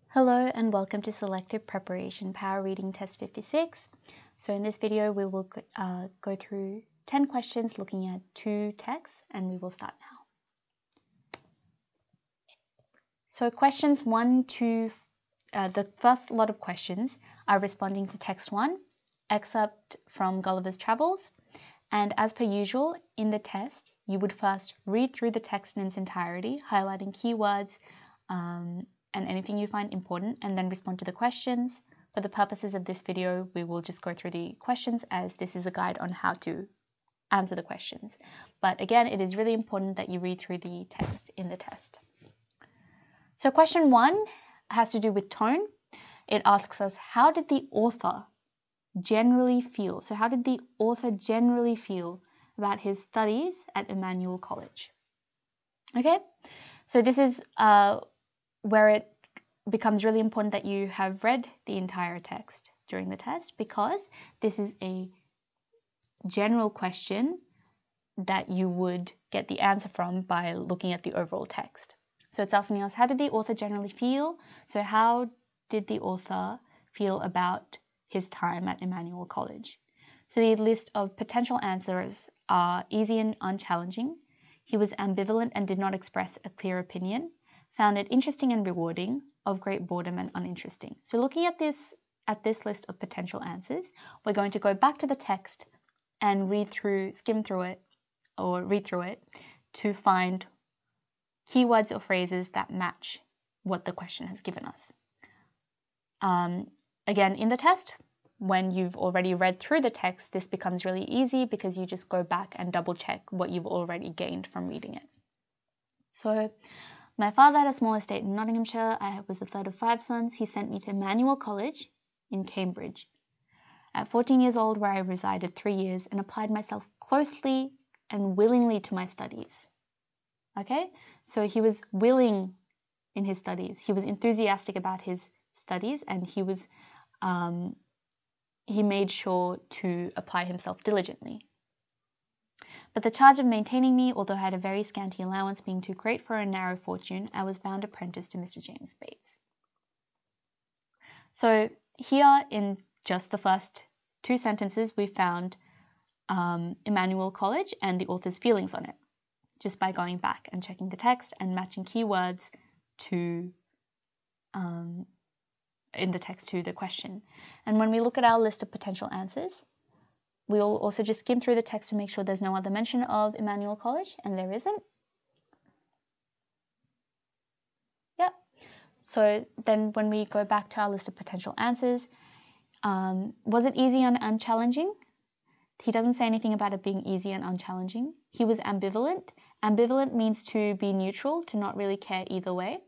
Hello and welcome to Selective Preparation Power Reading Test 56. So in this video we will go through 10 questions looking at 2 texts, and we will start now. So questions 1 to the first lot of questions are responding to text 1, excerpt from Gulliver's Travels, and as per usual in the test you would first read through the text in its entirety, highlighting keywords and anything you find important, and then respond to the questions. For the purposes of this video, we will just go through the questions, as this is a guide on how to answer the questions. But again, it is really important that you read through the text in the test. So question 1 has to do with tone. It asks us, how did the author generally feel? So how did the author generally feel about his studies at Emmanuel College? Okay, so this is where it becomes really important that you have read the entire text during the test, because this is a general question that you would get the answer from by looking at the overall text. So it's asking us, how did the author generally feel? So how did the author feel about his time at Emmanuel College? So the list of potential answers are easy and unchallenging. He was ambivalent and did not express a clear opinion. Found it interesting and rewarding, of great boredom and uninteresting. So looking at this list of potential answers, we're going to go back to the text and skim through it, or read through it to find keywords or phrases that match what the question has given us. Again, in the test, when you've already read through the text, this becomes really easy because you just go back and double check what you've already gained from reading it. So, my father had a small estate in Nottinghamshire. I was the third of 5 sons. He sent me to Emmanuel College in Cambridge. At 14 years old, where I resided 3 years and applied myself closely and willingly to my studies. Okay, so he was willing in his studies. He was enthusiastic about his studies, and he made sure to apply himself diligently. But the charge of maintaining me, although I had a very scanty allowance, being too great for a narrow fortune, I was bound apprentice to Mr. James Bates. So here in just the first 2 sentences, we found Emmanuel College and the author's feelings on it, just by going back and checking the text and matching keywords to in the text to the question. And when we look at our list of potential answers, we'll also just skim through the text to make sure there's no other mention of Emmanuel College, and there isn't. Yep. So then when we go back to our list of potential answers, was it easy and unchallenging? He doesn't say anything about it being easy and unchallenging. He was ambivalent. Ambivalent means to be neutral, to not really care either way.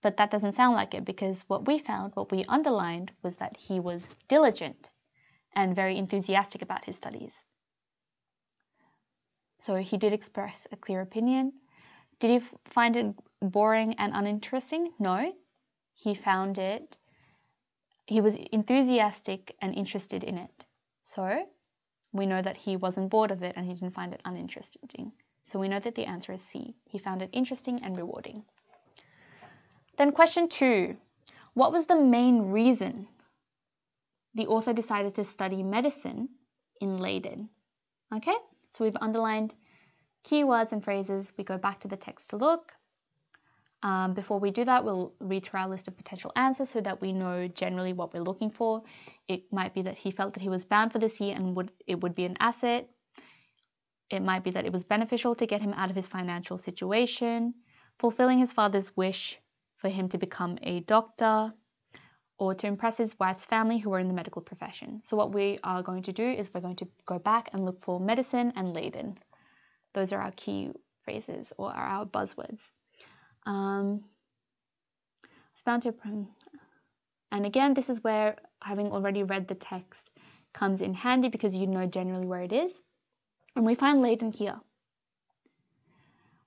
But that doesn't sound like it, because what we underlined, was that he was diligent and very enthusiastic about his studies. So he did express a clear opinion. Did he find it boring and uninteresting? No. He was enthusiastic and interested in it. So we know that he wasn't bored of it and he didn't find it uninteresting. So we know that the answer is C. He found it interesting and rewarding. Then question 2. What was the main reason the author decided to study medicine in Leiden? Okay, so we've underlined keywords and phrases. We go back to the text to look. Before we do that, we'll read through our list of potential answers so that we know generally what we're looking for. It might be that he felt that he was bound for this year and it would be an asset. It might be that it was beneficial to get him out of his financial situation, fulfilling his father's wish for him to become a doctor, or to impress his wife's family who were in the medical profession. So what we are going to do is we're going to go back and look for medicine and Leiden. Those are our key phrases, or our buzzwords. And again, this is where having already read the text comes in handy, because you know generally where it is. And we find Leiden here.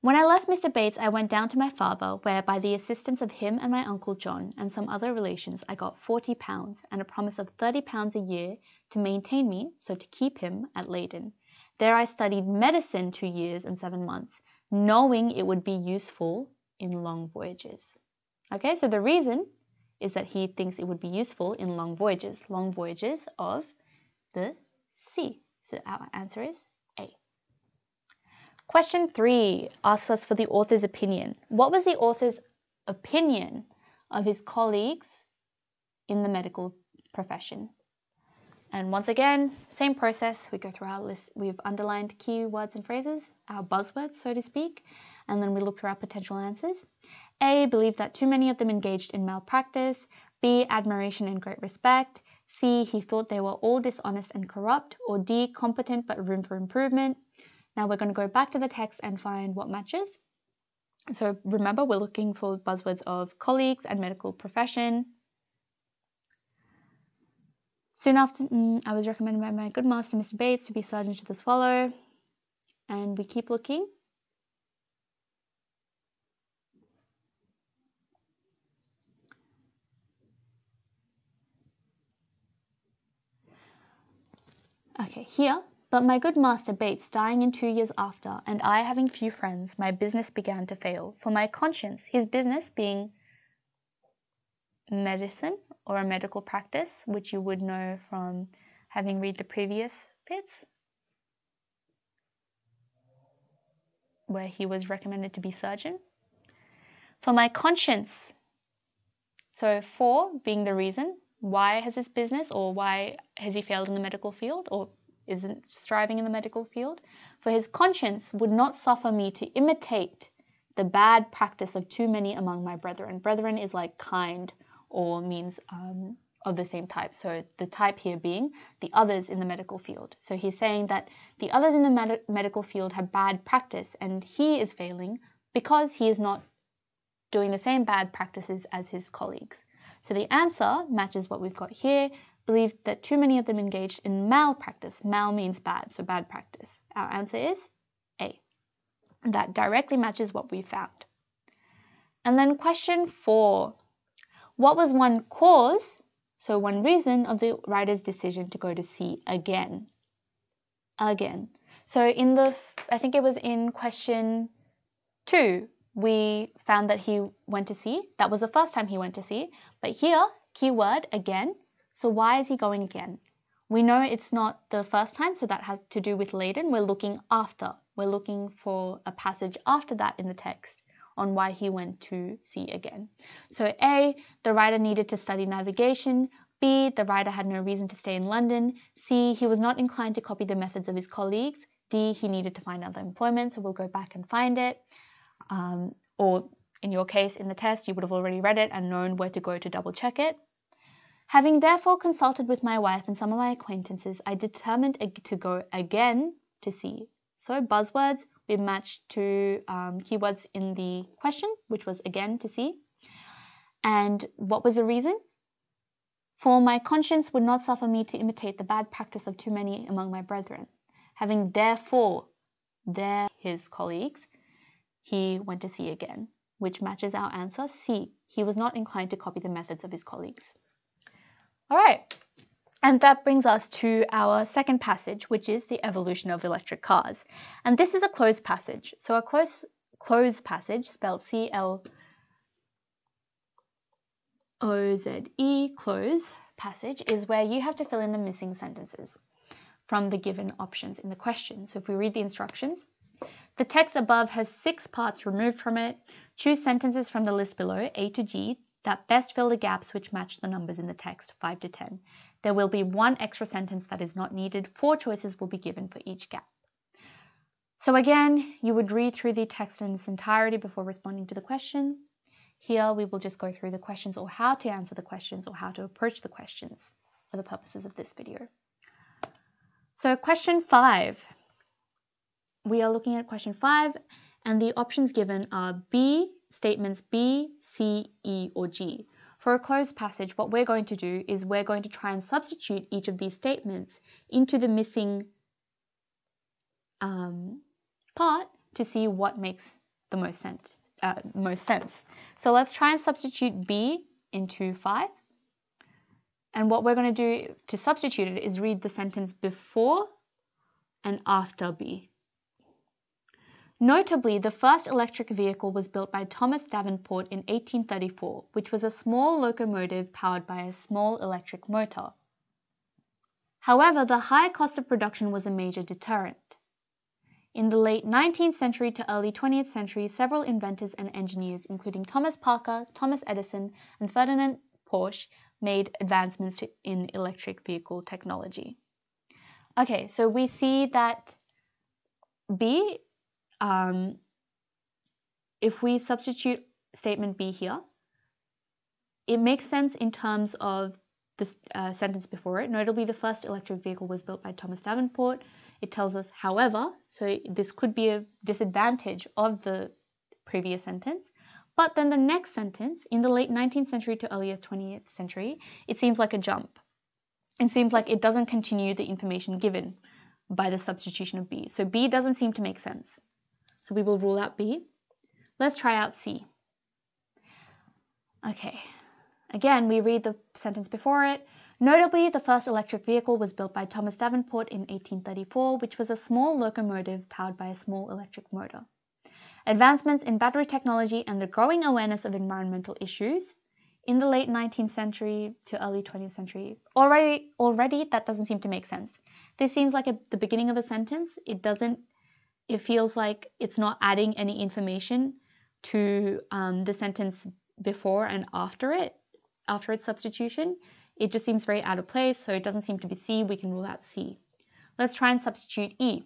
When I left Mr. Bates, I went down to my father, where by the assistance of him and my uncle John and some other relations, I got £40 and a promise of £30 a year to maintain me, so to keep him, at Leiden. There I studied medicine 2 years and 7 months, knowing it would be useful in long voyages. Okay, so the reason is that he thinks it would be useful in long voyages of the sea. So our answer is A. Question 3 asks us for the author's opinion. What was the author's opinion of his colleagues in the medical profession? And once again, same process. We go through our list. We've underlined key words and phrases, our buzzwords, so to speak, and then we look through our potential answers. A, believed that too many of them engaged in malpractice. B, admiration and great respect. C, he thought they were all dishonest and corrupt. Or D, competent but room for improvement. Now we're going to go back to the text and find what matches. So remember, we're looking for buzzwords of colleagues and medical profession. Soon after, I was recommended by my good master, Mr. Bates, to be surgeon to the Swallow. And we keep looking. Okay, here. But my good master Bates dying in 2 years after, and I having few friends, my business began to fail. For my conscience, his business being medicine or a medical practice, which you would know from having read the previous bits, where he was recommended to be surgeon. For my conscience, so for being the reason, why has this business, or why has he failed in the medical field, or isn't striving in the medical field? For his conscience would not suffer me to imitate the bad practice of too many among my brethren. Brethren is like kind, or means of the same type. So the type here being the others in the medical field. So he's saying that the others in the medical field have bad practice, and he is failing because he is not doing the same bad practices as his colleagues. So the answer matches what we've got here. Believed that too many of them engaged in malpractice. Mal means bad, so bad practice. Our answer is A. That directly matches what we found. And then question 4. What was one cause, so one reason, of the writer's decision to go to sea again? Again. So in the, I think it was in question 2, we found that he went to sea. That was the first time he went to sea. But here, keyword, again. So why is he going again? We know it's not the first time, so that has to do with laden. We're looking after. We're looking for a passage after that in the text on why he went to sea again. So A, the writer needed to study navigation. B, the writer had no reason to stay in London. C, he was not inclined to copy the methods of his colleagues. D, he needed to find other employment, so we'll go back and find it. Or in your case, in the test, you would have already read it and known where to go to double check it. Having therefore consulted with my wife and some of my acquaintances, I determined to go again to sea. So buzzwords, we matched to keywords in the question, which was again to sea. And what was the reason? For my conscience would not suffer me to imitate the bad practice of too many among my brethren. Having therefore, his colleagues, he went to sea again, which matches our answer, C. He was not inclined to copy the methods of his colleagues. All right, and that brings us to our second passage, which is the evolution of electric cars. And this is a closed passage. So a closed passage, spelled C-L-O-Z-E, close passage, is where you have to fill in the missing sentences from the given options in the question. So if we read the instructions, the text above has 6 parts removed from it. Choose sentences from the list below, A to G, that best fill the gaps which match the numbers in the text, 5 to 10. There will be 1 extra sentence that is not needed. 4 choices will be given for each gap. So again, you would read through the text in its entirety before responding to the question. Here we will just go through the questions, or how to answer the questions, or how to approach the questions for the purposes of this video. So question 5. We are looking at question 5, and the options given are B, statements B, C, E, or G. For a closed passage, what we're going to do is we're going to try and substitute each of these statements into the missing part to see what makes the most sense. So let's try and substitute B into 5. And what we're going to do to substitute it is read the sentence before and after B. Notably, the first electric vehicle was built by Thomas Davenport in 1834, which was a small locomotive powered by a small electric motor. However, the high cost of production was a major deterrent. In the late 19th century to early 20th century, several inventors and engineers, including Thomas Parker, Thomas Edison, and Ferdinand Porsche, made advancements in electric vehicle technology. Okay, so we see that B, if we substitute statement B here, it makes sense in terms of the sentence before it. Notably, the first electric vehicle was built by Thomas Davenport. It tells us, however, so this could be a disadvantage of the previous sentence. But then the next sentence, in the late 19th century to earlier 20th century, it seems like a jump. It seems like it doesn't continue the information given by the substitution of B. So B doesn't seem to make sense. So we will rule out B. Let's try out C. Okay. Again, we read the sentence before it. Notably, the first electric vehicle was built by Thomas Davenport in 1834, which was a small locomotive powered by a small electric motor. Advancements in battery technology and the growing awareness of environmental issues in the late 19th century to early 20th century. Already that doesn't seem to make sense. This seems like the beginning of a sentence. It feels like it's not adding any information to the sentence before and after its substitution. It just seems very out of place, so it doesn't seem to be C. We can rule out C. Let's try and substitute E.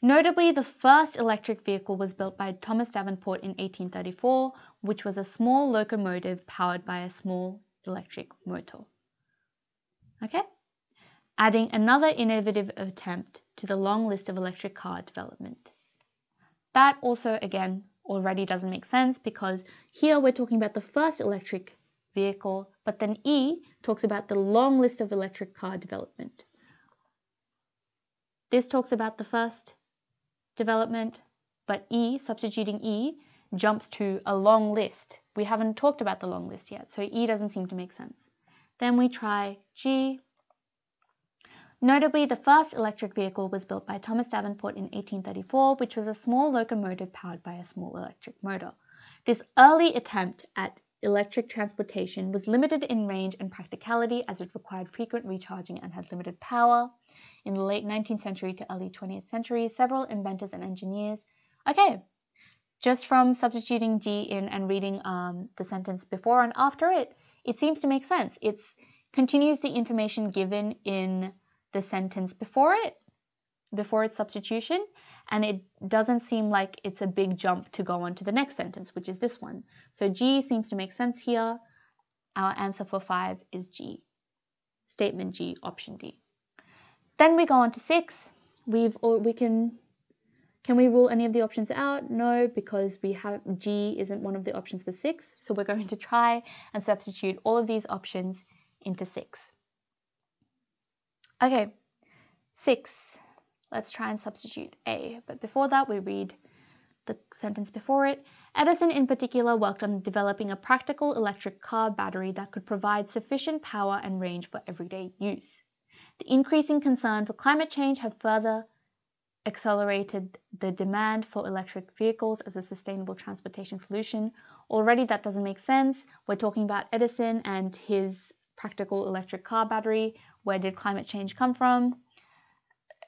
Notably, the first electric vehicle was built by Thomas Davenport in 1834, which was a small locomotive powered by a small electric motor. Okay? Adding another innovative attempt to the long list of electric car development. That also, again, already doesn't make sense because here we're talking about the first electric vehicle, but then E talks about the long list of electric car development. This talks about the first development, but E, substituting E, jumps to a long list. We haven't talked about the long list yet, so E doesn't seem to make sense. Then we try G. Notably, the first electric vehicle was built by Thomas Davenport in 1834, which was a small locomotive powered by a small electric motor. This early attempt at electric transportation was limited in range and practicality as it required frequent recharging and had limited power. In the late 19th century to early 20th century, several inventors and engineers. Okay, just from substituting G in and reading the sentence before and after it, it seems to make sense. It continues the information given in the sentence before its substitution, and it doesn't seem like it's a big jump to go on to the next sentence, which is this one. So G seems to make sense here. Our answer for 5 is G. Statement G, option D. Then we go on to 6. Can we rule any of the options out? No, because we have G isn't one of the options for 6. So we're going to try and substitute all of these options into 6. Okay, 6. Let's try and substitute A. But before that, we read the sentence before it. Edison in particular worked on developing a practical electric car battery that could provide sufficient power and range for everyday use. The increasing concern for climate change have further accelerated the demand for electric vehicles as a sustainable transportation solution. Already that doesn't make sense. We're talking about Edison and his practical electric car battery. Where did climate change come from?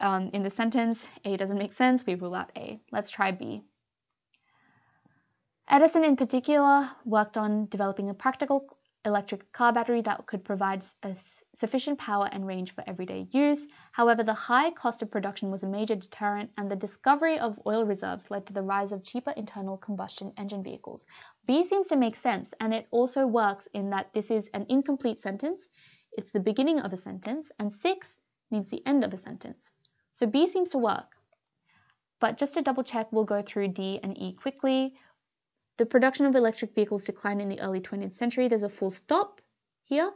In the sentence, A doesn't make sense. We rule out A. Let's try B. Edison in particular worked on developing a practical electric car battery that could provide sufficient power and range for everyday use. However, the high cost of production was a major deterrent, and the discovery of oil reserves led to the rise of cheaper internal combustion engine vehicles. B seems to make sense, and it also works in that this is an incomplete sentence. It's the beginning of a sentence, and 6 needs the end of a sentence. So B seems to work. But just to double check, we'll go through D and E quickly. The production of electric vehicles declined in the early 20th century. There's a full stop here.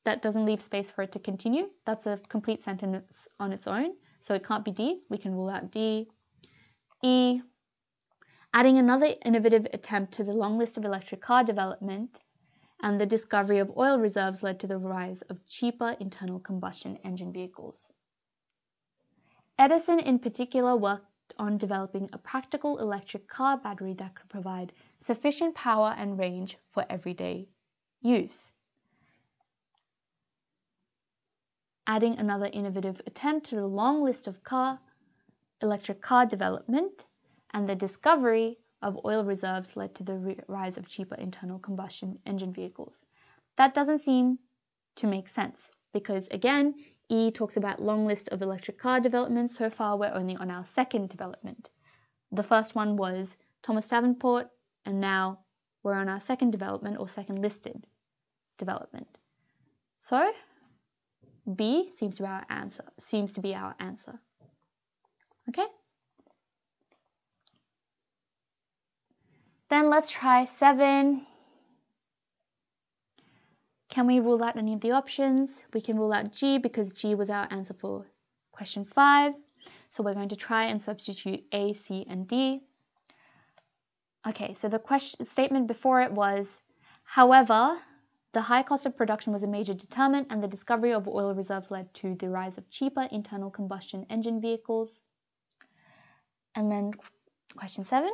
That doesn't leave space for it to continue. That's a complete sentence on its own. So it can't be D. We can rule out D. E. Adding another innovative attempt to the long list of electric car development and the discovery of oil reserves led to the rise of cheaper internal combustion engine vehicles. Edison in particular worked on developing a practical electric car battery that could provide sufficient power and range for everyday use. Adding another innovative attempt to the long list of electric car development, and the discovery of oil reserves led to the rise of cheaper internal combustion engine vehicles. That doesn't seem to make sense because, again, E talks about long list of electric car developments. So far, we're only on our second development. The first one was Thomas Davenport, and now we're on our second development or second listed development. So B seems to be our answer. Okay? Then let's try 7. Can we rule out any of the options? We can rule out G because G was our answer for question 5. So we're going to try and substitute A, C, and D. Okay, so the statement before it was, however, the high cost of production was a major determinant, and the discovery of oil reserves led to the rise of cheaper internal combustion engine vehicles. And then question 7,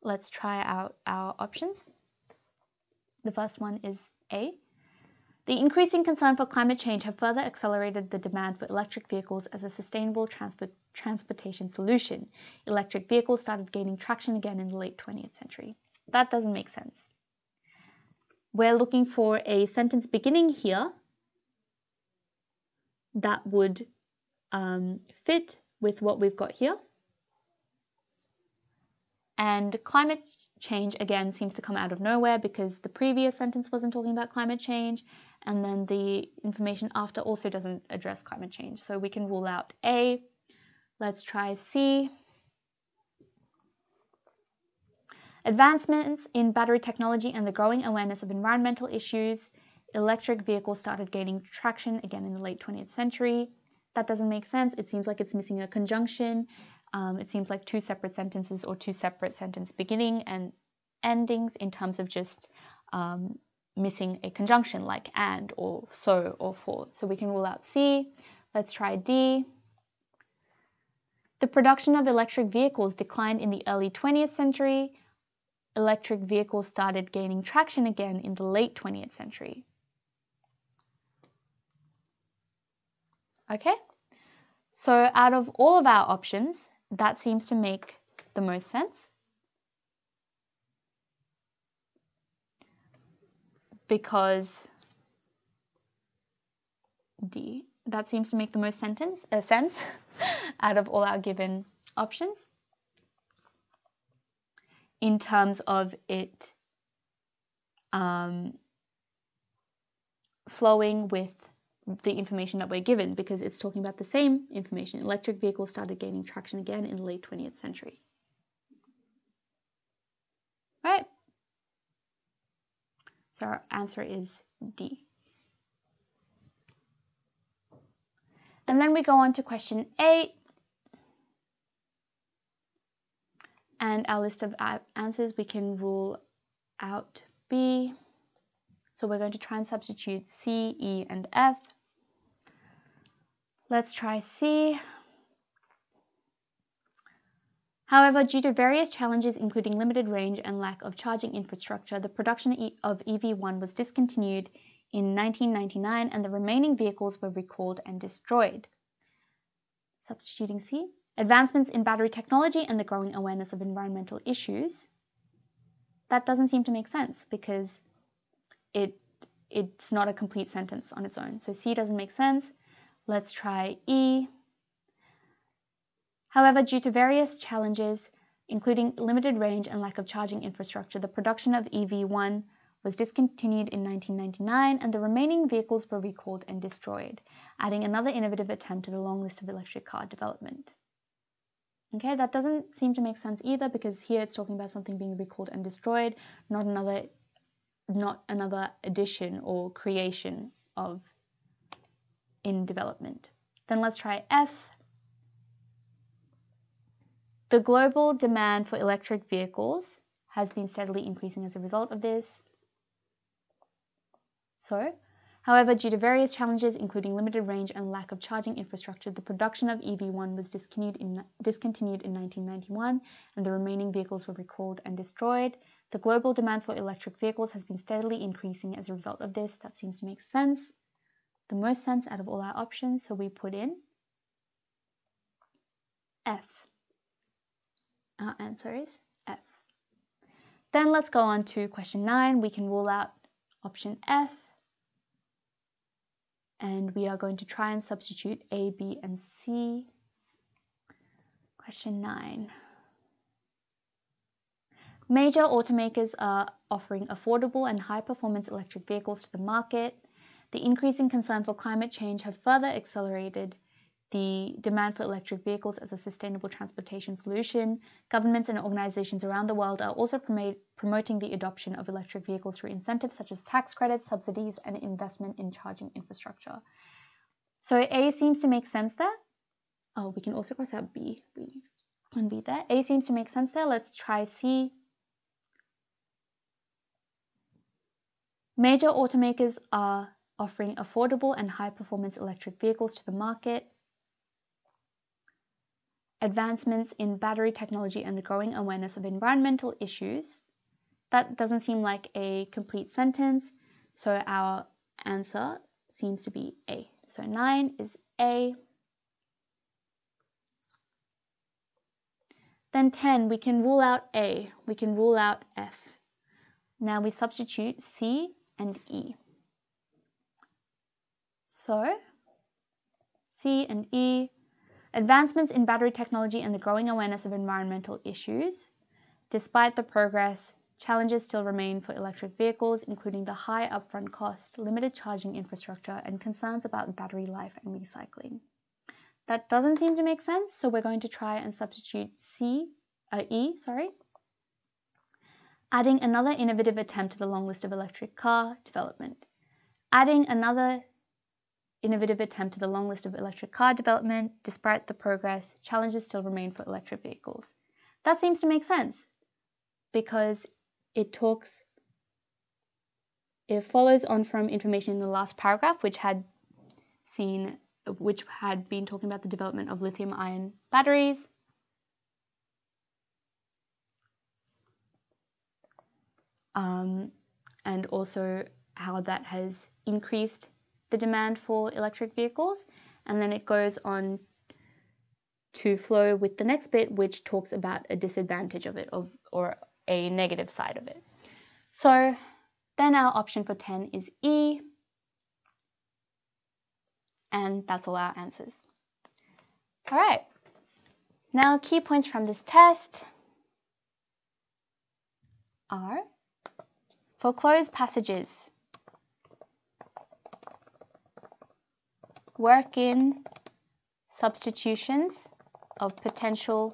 let's try out our options. The first one is A. The increasing concern for climate change have further accelerated the demand for electric vehicles as a sustainable transportation solution. Electric vehicles started gaining traction again in the late 20th century. That doesn't make sense. We're looking for a sentence beginning here that would fit with what we've got here. And climate change, again, seems to come out of nowhere because the previous sentence wasn't talking about climate change, and then the information after also doesn't address climate change. So we can rule out A. Let's try C. Advancements in battery technology and the growing awareness of environmental issues. Electric vehicles started gaining traction again in the late 20th century. That doesn't make sense. It seems like it's missing a conjunction. It seems like 2 separate sentences or 2 separate sentence beginning and endings in terms of just missing a conjunction like and or so or for. So we can rule out C. Let's try D. The production of electric vehicles declined in the early 20th century. Electric vehicles started gaining traction again in the late 20th century. Okay, so out of all of our options, that seems to make the most sense. Because D, that seems to make the most sense out of all our given options in terms of it flowing with the information that we're given, because it's talking about the same information. Electric vehicles started gaining traction again in the late 20th century. Right? So our answer is D. And then we go on to question 8. And our list of answers, we can rule out B. So we're going to try and substitute C, E, and F. Let's try C. However, due to various challenges, including limited range and lack of charging infrastructure, the production of EV1 was discontinued in 1999, and the remaining vehicles were recalled and destroyed. Substituting C. Advancements in battery technology and the growing awareness of environmental issues. That doesn't seem to make sense because it's not a complete sentence on its own. So C doesn't make sense. Let's try E. However, due to various challenges, including limited range and lack of charging infrastructure, the production of EV1 was discontinued in 1999, and the remaining vehicles were recalled and destroyed, adding another innovative attempt to the long list of electric car development. Okay, that doesn't seem to make sense either, because here it's talking about something being recalled and destroyed, not another addition or creation of in development. Then let's try F. The global demand for electric vehicles has been steadily increasing as a result of this. So, However, due to various challenges, including limited range and lack of charging infrastructure, the production of EV1 was discontinued in 1991, and the remaining vehicles were recalled and destroyed. The global demand for electric vehicles has been steadily increasing as a result of this. That seems to make sense. The most sense out of all our options, so we put in F. Our answer is F. Then let's go on to question 9. We can rule out option F. And we are going to try and substitute A, B, and C. Question 9. Major automakers are offering affordable and high-performance electric vehicles to the market. The increasing concern for climate change have further accelerated the demand for electric vehicles as a sustainable transportation solution. Governments and organizations around the world are also promoting the adoption of electric vehicles through incentives such as tax credits, subsidies, and investment in charging infrastructure. So A seems to make sense there. Oh, we can also cross out B. And B there. A seems to make sense there. Let's try C. Major automakers are offering affordable and high-performance electric vehicles to the market. Advancements in battery technology and the growing awareness of environmental issues. That doesn't seem like a complete sentence, so our answer seems to be A. So 9 is A. Then 10, we can rule out A. We can rule out F. Now we substitute C and E. So C and E. Advancements in battery technology and the growing awareness of environmental issues. Despite the progress, challenges still remain for electric vehicles, including the high upfront cost, limited charging infrastructure, and concerns about battery life and recycling. That doesn't seem to make sense, so we're going to try and substitute E. Adding another innovative attempt to the long list of electric car development. Adding another innovative attempt to the long list of electric car development. Despite the progress, challenges still remain for electric vehicles. That seems to make sense because it follows on from information in the last paragraph, which had been talking about the development of lithium-ion batteries. And also how that has increased the demand for electric vehicles, and then it goes on to flow with the next bit, which talks about a disadvantage of it, or a negative side of it. So then our option for 10 is E, and that's all our answers. All right, now key points from this test are: for closed passages, work in substitutions of potential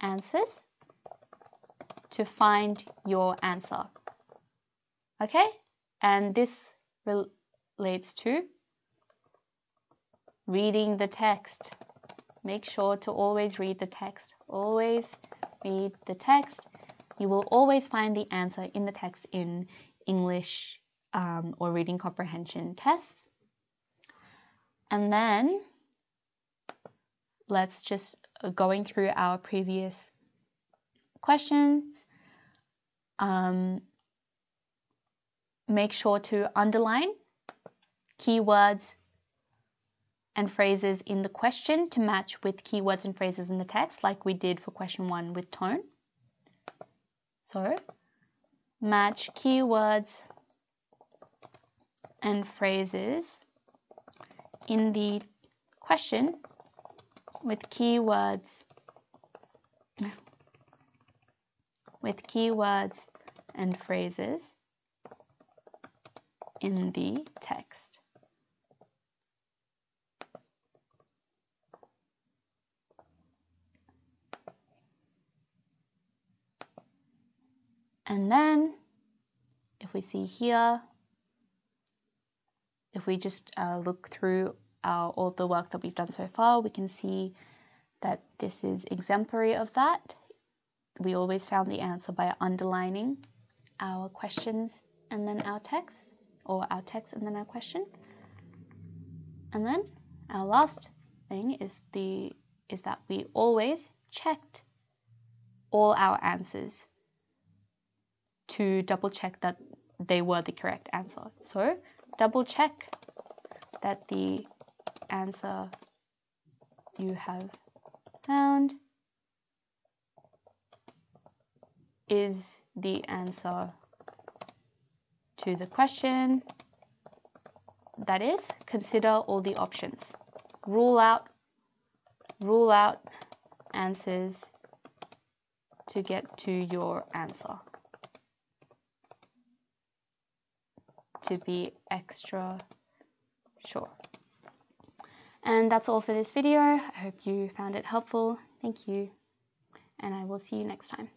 answers to find your answer. Okay? And this relates to reading the text. Make sure to always read the text. Always read the text. You will always find the answer in the text in English or reading comprehension tests. And then let's just going through our previous questions. Make sure to underline keywords and phrases in the question to match with keywords and phrases in the text, like we did for question 1 with tone. So match keywords and phrases in the question with keywords and phrases in the text. And then if we see here, if we just look through all the work that we've done so far, we can see that this is exemplary of that. We always found the answer by underlining our questions and then our text, or our text and then our question. And then our last thing is that we always checked all our answers to double check that they were the correct answer. So double check that the answer you have found is the answer to the question. That is, consider all the options. Rule out answers to get to your answer. To be extra sure. And that's all for this video. I hope you found it helpful. Thank you, and I will see you next time.